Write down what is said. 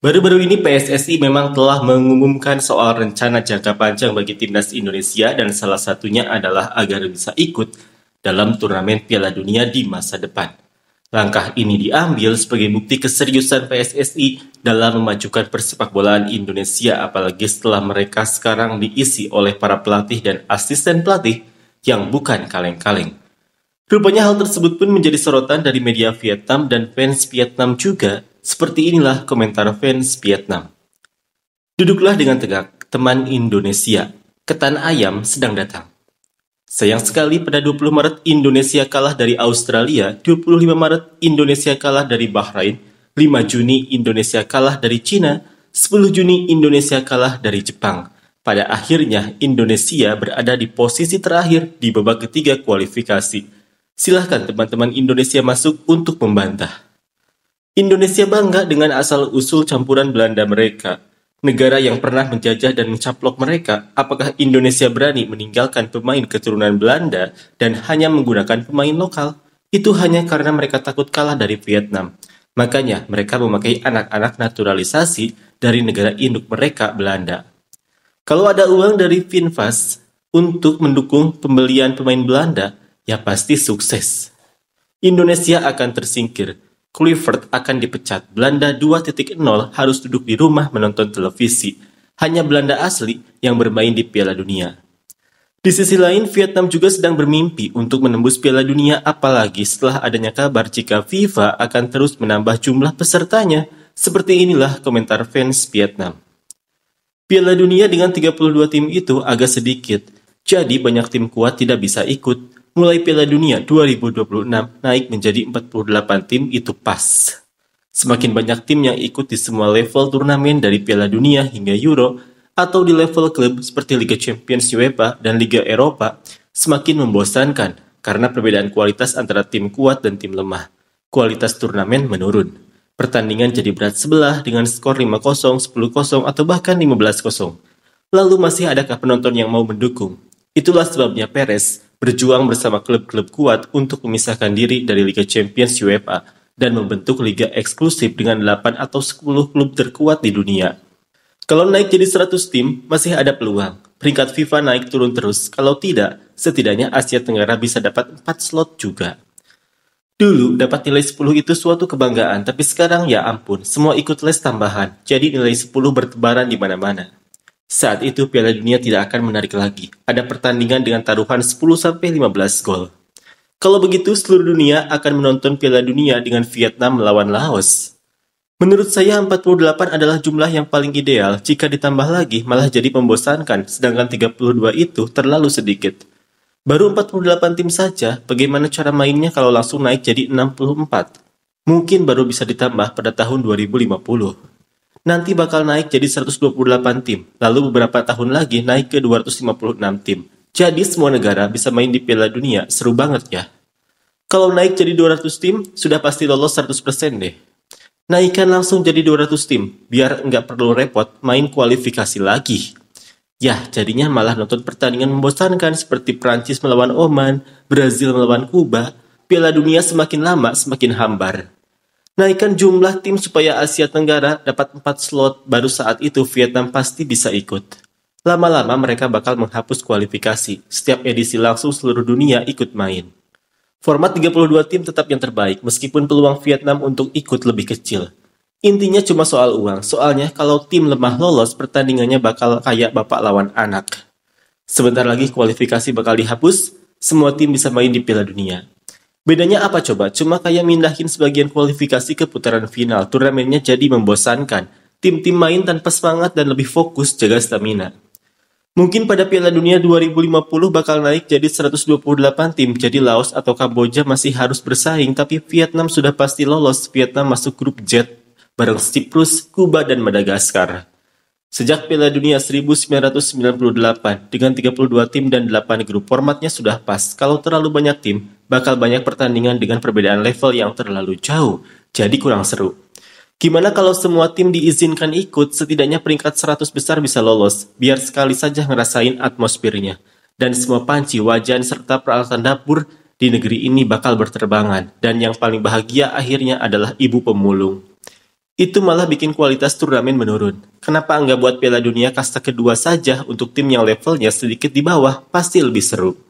Baru-baru ini PSSI memang telah mengumumkan soal rencana jangka panjang bagi timnas Indonesia dan salah satunya adalah agar bisa ikut dalam turnamen Piala Dunia di masa depan. Langkah ini diambil sebagai bukti keseriusan PSSI dalam memajukan persepakbolaan Indonesia apalagi setelah mereka sekarang diisi oleh para pelatih dan asisten pelatih yang bukan kaleng-kaleng. Rupanya hal tersebut pun menjadi sorotan dari media Vietnam dan fans Vietnam juga. Seperti inilah komentar fans Vietnam. Duduklah dengan tegak, teman Indonesia. Ketan ayam sedang datang. Sayang sekali pada 20 Maret Indonesia kalah dari Australia, 25 Maret Indonesia kalah dari Bahrain, 5 Juni Indonesia kalah dari Cina, 10 Juni Indonesia kalah dari Jepang. Pada akhirnya Indonesia berada di posisi terakhir di babak ketiga kualifikasi. Silahkan teman-teman Indonesia masuk untuk membantah. Indonesia bangga dengan asal-usul campuran Belanda mereka. Negara yang pernah menjajah dan mencaplok mereka, apakah Indonesia berani meninggalkan pemain keturunan Belanda dan hanya menggunakan pemain lokal? Itu hanya karena mereka takut kalah dari Vietnam. Makanya mereka memakai anak-anak naturalisasi dari negara induk mereka, Belanda. Kalau ada uang dari Finvas untuk mendukung pembelian pemain Belanda, ya pasti sukses. Indonesia akan tersingkir. Kluivert akan dipecat. Belanda 2.0 harus duduk di rumah menonton televisi. Hanya Belanda asli yang bermain di Piala Dunia. Di sisi lain, Vietnam juga sedang bermimpi untuk menembus Piala Dunia apalagi setelah adanya kabar jika FIFA akan terus menambah jumlah pesertanya. Seperti inilah komentar fans Vietnam. Piala Dunia dengan 32 tim itu agak sedikit. Jadi banyak tim kuat tidak bisa ikut. Mulai Piala Dunia 2026 naik menjadi 48 tim itu pas. Semakin banyak tim yang ikut di semua level turnamen dari Piala Dunia hingga Euro atau di level klub seperti Liga Champions UEFA dan Liga Eropa, semakin membosankan karena perbedaan kualitas antara tim kuat dan tim lemah. Kualitas turnamen menurun. Pertandingan jadi berat sebelah dengan skor 5-0, 10-0 atau bahkan 15-0. Lalu masih adakah penonton yang mau mendukung? Itulah sebabnya Perez berjuang bersama klub-klub kuat untuk memisahkan diri dari Liga Champions UEFA dan membentuk liga eksklusif dengan 8 atau 10 klub terkuat di dunia. Kalau naik jadi 100 tim, masih ada peluang. Peringkat FIFA naik turun terus. Kalau tidak, setidaknya Asia Tenggara bisa dapat 4 slot juga. Dulu dapat nilai 10 itu suatu kebanggaan, tapi sekarang ya ampun, semua ikut les tambahan. Jadi nilai 10 bertebaran di mana-mana. Saat itu Piala Dunia tidak akan menarik lagi. Ada pertandingan dengan taruhan 10-15 gol. Kalau begitu seluruh dunia akan menonton Piala Dunia dengan Vietnam melawan Laos. Menurut saya 48 adalah jumlah yang paling ideal. Jika ditambah lagi malah jadi membosankan, sedangkan 32 itu terlalu sedikit. Baru 48 tim saja, bagaimana cara mainnya kalau langsung naik jadi 64? Mungkin baru bisa ditambah pada tahun 2050. Nanti bakal naik jadi 128 tim, lalu beberapa tahun lagi naik ke 256 tim. Jadi semua negara bisa main di Piala Dunia, seru banget ya. Kalau naik jadi 200 tim, sudah pasti lolos 100% deh. Naikkan langsung jadi 200 tim, biar nggak perlu repot main kualifikasi lagi. Ya, jadinya malah nonton pertandingan membosankan seperti Prancis melawan Oman, Brazil melawan Kuba. Piala Dunia semakin lama semakin hambar. Naikkan jumlah tim supaya Asia Tenggara dapat 4 slot, baru saat itu Vietnam pasti bisa ikut. Lama-lama mereka bakal menghapus kualifikasi, setiap edisi langsung seluruh dunia ikut main. Format 32 tim tetap yang terbaik, meskipun peluang Vietnam untuk ikut lebih kecil. Intinya cuma soal uang, soalnya kalau tim lemah lolos, pertandingannya bakal kayak bapak lawan anak. Sebentar lagi kualifikasi bakal dihapus, semua tim bisa main di Piala Dunia. Bedanya apa coba? Cuma kayak mindahin sebagian kualifikasi ke putaran final. Turnamennya jadi membosankan. Tim-tim main tanpa semangat dan lebih fokus jaga stamina. Mungkin pada Piala Dunia 2050 bakal naik jadi 128 tim. Jadi Laos atau Kamboja masih harus bersaing. Tapi Vietnam sudah pasti lolos. Vietnam masuk grup Z bareng Siprus, Kuba, dan Madagaskar. Sejak Piala Dunia 1998, dengan 32 tim dan 8 grup, formatnya sudah pas. Kalau terlalu banyak tim, bakal banyak pertandingan dengan perbedaan level yang terlalu jauh, jadi kurang seru. Gimana kalau semua tim diizinkan ikut, setidaknya peringkat 100 besar bisa lolos, biar sekali saja ngerasain atmosfernya. Dan semua panci, wajan, serta peralatan dapur di negeri ini bakal berterbangan. Dan yang paling bahagia akhirnya adalah ibu pemulung. Itu malah bikin kualitas turnamen menurun. Kenapa nggak buat Piala Dunia kasta kedua saja untuk tim yang levelnya sedikit di bawah? Pasti lebih seru.